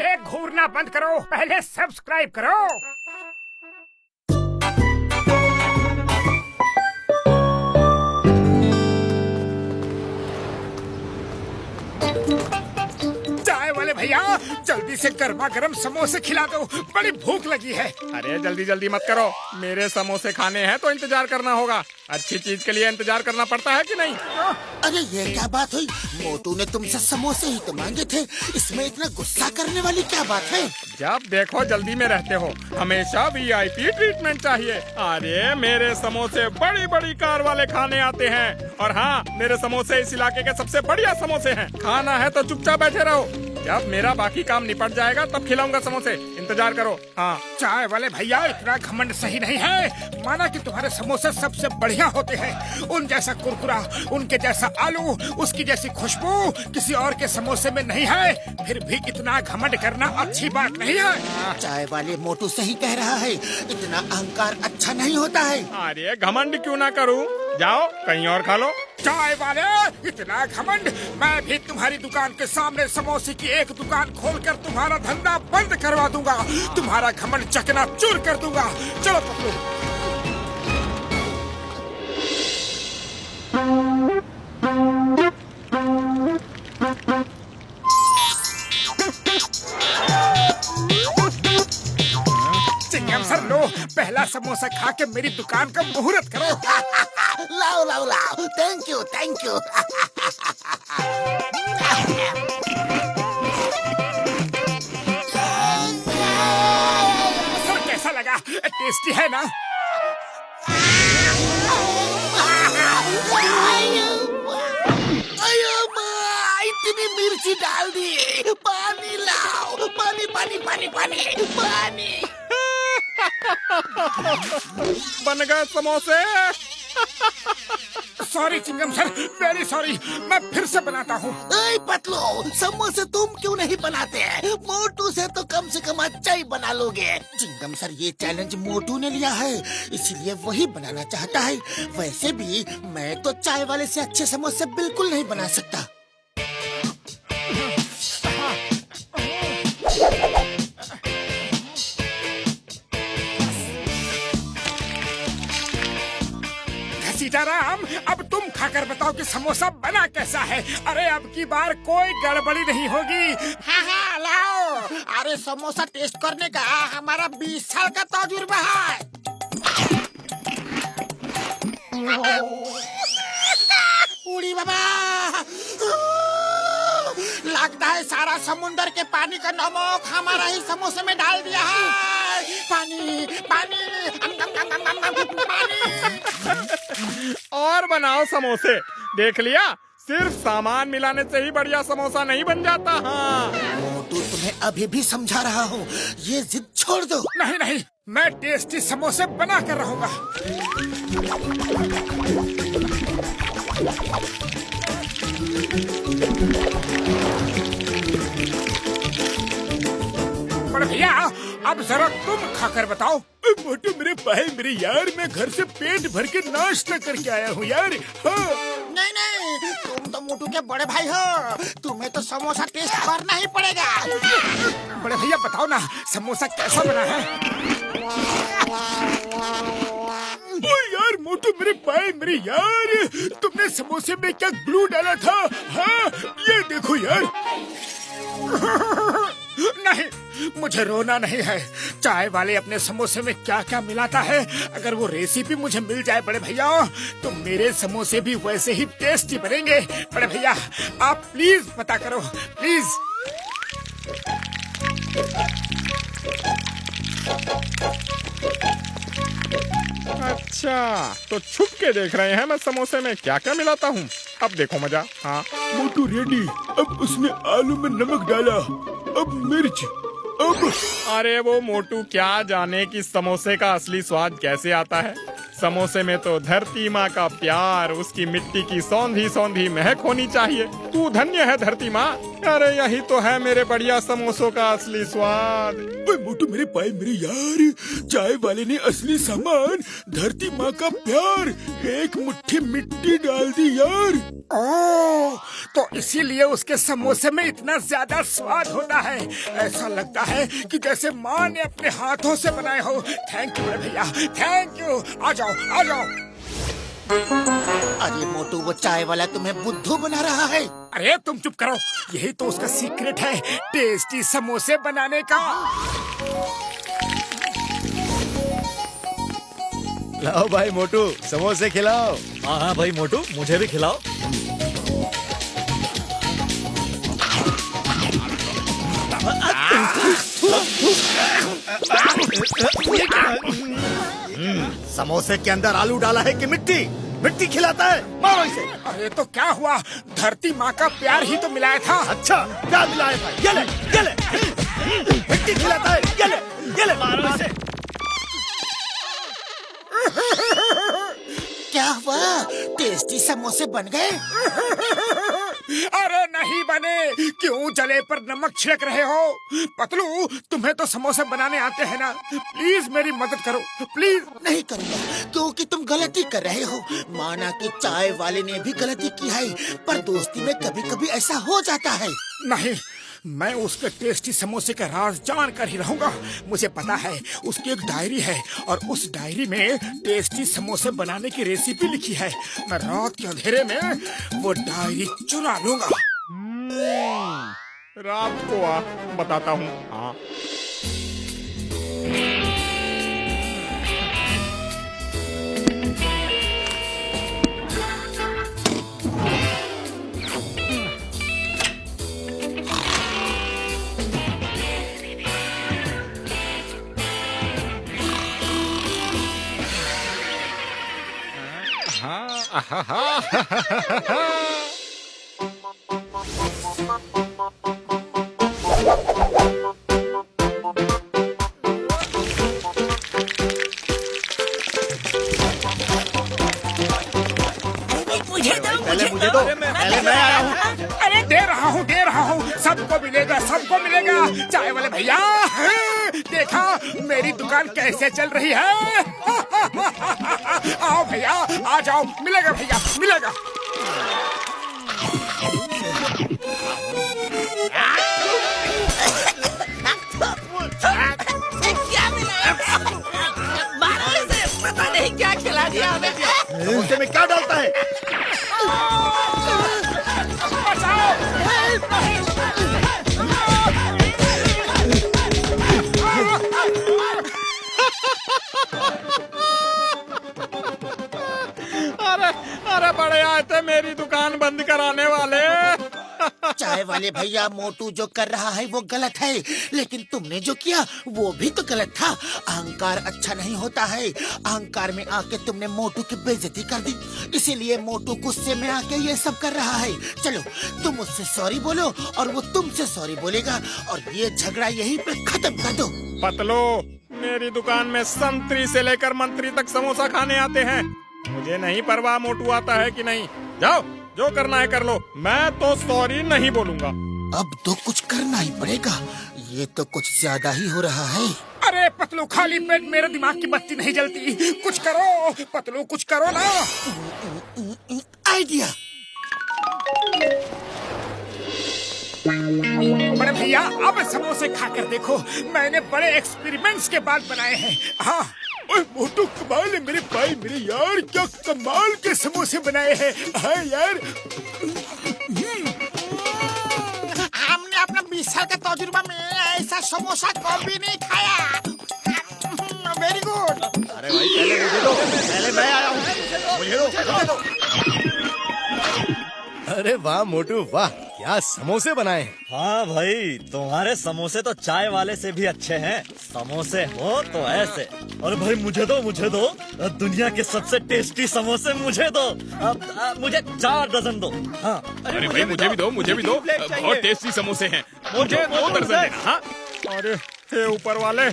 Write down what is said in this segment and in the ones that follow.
अरे घूरना बंद करो, पहले सब्सक्राइब करो। चाय वाले भैया, जल्दी से गर्मा गर्म समोसे खिला दो, बड़ी भूख लगी है। अरे जल्दी जल्दी मत करो, मेरे समोसे खाने हैं तो इंतजार करना होगा। अच्छी चीज के लिए इंतजार करना पड़ता है कि नहीं? अरे ये क्या बात हुई? मोटू ने तुमसे समोसे ही तो मांगे थे, इसमें इतना गुस्सा करने वाली क्या बात है? जब देखो जल्दी में रहते हो, हमेशा VIP ट्रीटमेंट चाहिए। अरे मेरे समोसे बड़ी बड़ी कार वाले खाने आते हैं, और हाँ, मेरे समोसे इस इलाके के सबसे बढ़िया समोसे हैं। खाना है तो चुपचाप बैठे रहो, जब मेरा बाकी काम निपट जाएगा तब खिलाऊंगा समोसे, इंतजार करो। हाँ। चाय वाले भैया, इतना घमंड सही नहीं है। माना कि तुम्हारे समोसे सबसे बढ़िया होते हैं, उन जैसा कुरकुरा, उनके जैसा आलू, उसकी जैसी खुशबू किसी और के समोसे में नहीं है, फिर भी इतना घमंड करना अच्छी बात नहीं है। चाय वाले मोटू सही कह रहा है, इतना अहंकार अच्छा नहीं होता है। अरे घमंड क्यों ना करूं, जाओ कहीं और खा लो। चाय वाले, इतना घमंड, मैं भी तुम्हारी दुकान के सामने समोसे की एक दुकान खोलकर तुम्हारा धंधा बंद करवा दूंगा, तुम्हारा घमंड चकनाचूर कर दूंगा। चलो पकड़ो। चिंगम सर, लो पहला समोसा खा के मेरी दुकान का मुहूर्त करो। लाओ लाओ लाओ, thank you thank you. Sir कैसा लगा? टेस्टी है ना? अयो माँ, इतनी मिर्ची डाल दी। पानी लाओ, पानी पानी पानी पानी पानी। बन गए समोसे। सॉरी चिंगम सर, वेरी सॉरी, मैं फिर से बनाता हूँ। ऐ पतलो, समोसे तुम क्यों नहीं बनाते हैं? मोटू से तो कम से कम अच्छा ही बना लोगे। चिंगम सर, ये चैलेंज मोटू ने लिया है, इसलिए वही बनाना चाहता है। वैसे भी मैं तो चाय वाले से अच्छे समोसे बिल्कुल नहीं बना सकता। सीताराम, अब तुम खाकर बताओ कि समोसा बना कैसा है। अरे अब की बार कोई गड़बड़ी नहीं होगी। हाँ हाँ लाओ। अरे समोसा टेस्ट करने का हमारा 20 साल का तजुर्बा है। उड़ी बाबा, लगता है सारा समुंदर के पानी का नमक हमारा ही समोसे में डाल दिया है। पानी पानी पानी। और बनाओ समोसे, देख लिया, सिर्फ सामान मिलाने से ही बढ़िया समोसा नहीं बन जाता। हाँ मोटू, तुम्हें अभी भी समझा रहा हूँ, ये जिद छोड़ दो। नहीं नहीं, मैं टेस्टी समोसे बना कर रहूंगा। बड़े भैया, अब जरा तुम खाकर बताओ। मोटू मेरे भाई, मेरे यार, मैं घर से पेट भर के नाश्ता करके आया हूँ यार। हाँ। नहीं नहीं, तुम तो मोटू के बड़े भाई हो, तुम्हें तो समोसा टेस्ट करना ही पड़ेगा। बड़े भैया बताओ ना, समोसा कैसा बना है? ओ यार मोटू मेरे भाई, मेरे यार, तुमने समोसे में क्या ग्लू डाला था? हाँ, ये देखो यार। नहीं, मुझे रोना नहीं है। चाय वाले अपने समोसे में क्या क्या मिलाता है, अगर वो रेसिपी मुझे मिल जाए बड़े भैया, तो मेरे समोसे भी वैसे ही टेस्टी बनेंगे। बड़े भैया आप प्लीज पता करो, प्लीज। अच्छा, तो छुप के देख रहे हैं मैं समोसे में क्या क्या मिलाता हूँ। अब देखो मजा। हाँ मोटू रेडी। अब उसने आलू में नमक डाला, अब मिर्च, अब। अरे वो मोटू क्या जाने कि समोसे का असली स्वाद कैसे आता है। समोसे में तो धरती माँ का प्यार, उसकी मिट्टी की सौंधी सौंधी महक होनी चाहिए। तू धन्य है धरती माँ। अरे यही तो है मेरे बढ़िया समोसों का असली स्वाद। ओए मोटू मेरे भाई मेरे यार, चाय वाले ने असली सामान, धरती माँ का प्यार, एक मुट्ठी मिट्टी डाल दी यार। ओह, तो इसीलिए उसके समोसे में इतना ज्यादा स्वाद होता है। ऐसा लगता है कि जैसे माँ ने अपने हाथों से बनाए हो। थैंक यू भैया, थैंक यू। आ जाओ आ जाओ। अरे मोटू, वो चाय वाला तुम्हें बुद्धू बना रहा है। अरे तुम चुप करो, यही तो उसका सीक्रेट है टेस्टी समोसे बनाने का। लाओ भाई मोटू, समोसे खिलाओ। हाँ भाई मोटू, मुझे भी खिलाओ। समोसे के अंदर आलू डाला है कि मिट्टी? मिट्टी खिलाता है, मारो इसे। अरे तो क्या हुआ, धरती माँ का प्यार ही तो मिलाया था। अच्छा, क्या मिलाया था? ये ले। मिट्टी खिलाता है, ये ले, मारो इसे। क्या हुआ, टेस्टी समोसे बन गए? अरे नहीं बने, क्यों जले पर नमक छिड़क रहे हो? पतलू, तुम्हें तो समोसे बनाने आते हैं ना, प्लीज मेरी मदद करो प्लीज। नहीं करूँगा, क्योंकि तुम गलती कर रहे हो। माना कि चाय वाले ने भी गलती की है, पर दोस्ती में कभी कभी ऐसा हो जाता है। नहीं, मैं उसके टेस्टी समोसे का राज जान कर ही रहूंगा। मुझे पता है उसकी एक डायरी है और उस डायरी में टेस्टी समोसे बनाने की रेसिपी लिखी है। मैं रात के अंधेरे में वो डायरी चुरा लूंगा। रात को आ, बताता हूँ। हाँ पहले मुझे दो, पहले मैं आया हूँ। अरे दे रहा हूँ, सबको मिलेगा, सबको मिलेगा। चाय वाले भैया, देखा मेरी दुकान कैसे चल रही है। आओ भैया, आ जाओ, मिलेगा भैया, मिलेगा। पता नहीं क्या खिला दिया हमें। समोसे में क्या डालता है? अरे बड़े आए थे मेरी दुकान बंद कराने वाले। चाय वाले भैया, मोटू जो कर रहा है वो गलत है, लेकिन तुमने जो किया वो भी तो गलत था। अहंकार अच्छा नहीं होता है। अहंकार में आके तुमने मोटू की बेइज्जती कर दी, इसीलिए मोटू गुस्से में आके ये सब कर रहा है। चलो तुम उससे सॉरी बोलो और वो तुमसे सॉरी बोलेगा और ये झगड़ा यहीं पे खत्म कर दो। पतलो, मेरी दुकान में संतरी से लेकर मंत्री तक समोसा खाने आते हैं। मुझे नहीं परवाह मोटू आता है कि नहीं। जाओ, जो करना है कर लो, मैं तो सॉरी नहीं बोलूंगा। अब तो कुछ करना ही पड़ेगा, ये तो कुछ ज्यादा ही हो रहा है। अरे पतलू, खाली पेट मेरे दिमाग की बत्ती नहीं जलती। कुछ करो पतलू, कुछ करो ना। आइडिया। बड़े भैया, अब समोसे खाकर देखो, मैंने बड़े एक्सपेरिमेंट्स के बाद बनाए हैं। हाँ, ओए मोटू, कमाल है मेरे भाई मेरे यार, क्या कमाल के समोसे बनाए हैं। हाँ यार, हमने अपना 20 साल का तजुर्बा में ऐसा समोसा कभी नहीं खाया। Very good. अरे भाई पहले मुझे दो, पहले मैं आया हूँ। मुझे दो। अरे वाह मोटू वाह, क्या समोसे बनाए हैं। हाँ भाई, तुम्हारे समोसे तो चाय वाले से भी अच्छे हैं। समोसे हो तो ऐसे। और भाई मुझे दो, दुनिया के सबसे टेस्टी समोसे मुझे दो। अब मुझे 4 दर्जन दो। हाँ अरे भाई मुझे भी दो, बहुत टेस्टी समोसे हैं। मुझे 2 दर्जन देना। हाँ, अरे हे ऊपर वाले,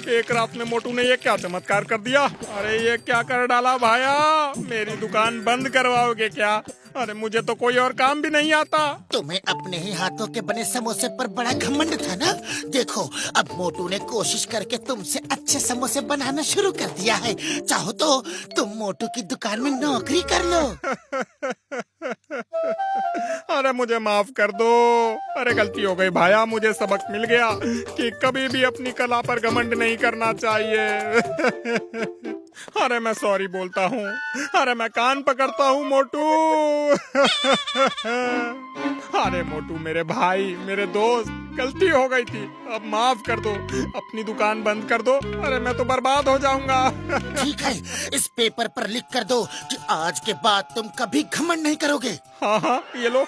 एक रात में मोटू ने ये क्या चमत्कार कर दिया। अरे ये क्या कर डाला भाया, मेरी दुकान बंद करवाओगे क्या? अरे मुझे तो कोई और काम भी नहीं आता। तुम्हें अपने ही हाथों के बने समोसे पर बड़ा घमंड था ना। देखो अब मोटू ने कोशिश करके तुमसे अच्छे समोसे बनाना शुरू कर दिया है। चाहो तो तुम मोटू की दुकान में नौकरी कर लो। अरे मुझे माफ कर दो। अरे गलती हो गई भाया, मुझे सबक मिल गया कि कभी भी अपनी कला पर घमंड नहीं करना चाहिए। अरे मैं सॉरी बोलता हूँ। अरे मैं कान पकड़ता हूँ मोटू। अरे मोटू मेरे भाई, मेरे दोस्त, गलती हो गई थी, अब माफ कर दो, अपनी दुकान बंद कर दो। अरे मैं तो बर्बाद हो जाऊंगा। ठीक है, इस पेपर पर लिख कर दो कि आज के बाद तुम कभी घमंड नहीं करोगे। हाँ हाँ, ये लो,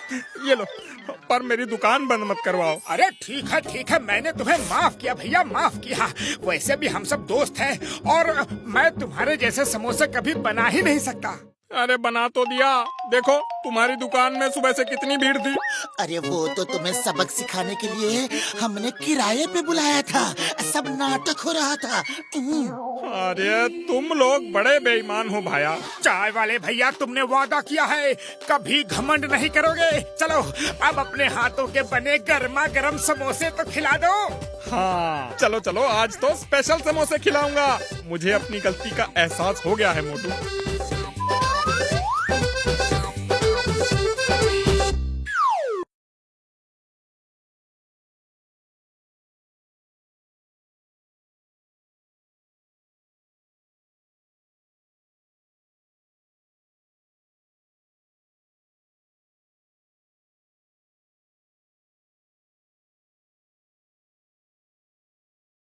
पर मेरी दुकान बंद मत करवाओ। अरे ठीक है, मैंने तुम्हें माफ किया भैया, माफ किया। वैसे भी हम सब दोस्त हैं और मैं तुम्हारे जैसे समोसे कभी बना ही नहीं सकता। अरे बना तो दिया, देखो तुम्हारी दुकान में सुबह से कितनी भीड़ थी। अरे वो तो तुम्हें सबक सिखाने के लिए हमने किराए पे बुलाया था, सब नाटक हो रहा था। अरे तुम लोग बड़े बेईमान हो भाया। चाय वाले भैया, तुमने वादा किया है कभी घमंड नहीं करोगे। चलो अब अपने हाथों के बने गर्मा गर्म समोसे तो खिला दो। हाँ चलो आज तो स्पेशल समोसे खिलाऊंगा। मुझे अपनी गलती का एहसास हो गया है मोटू।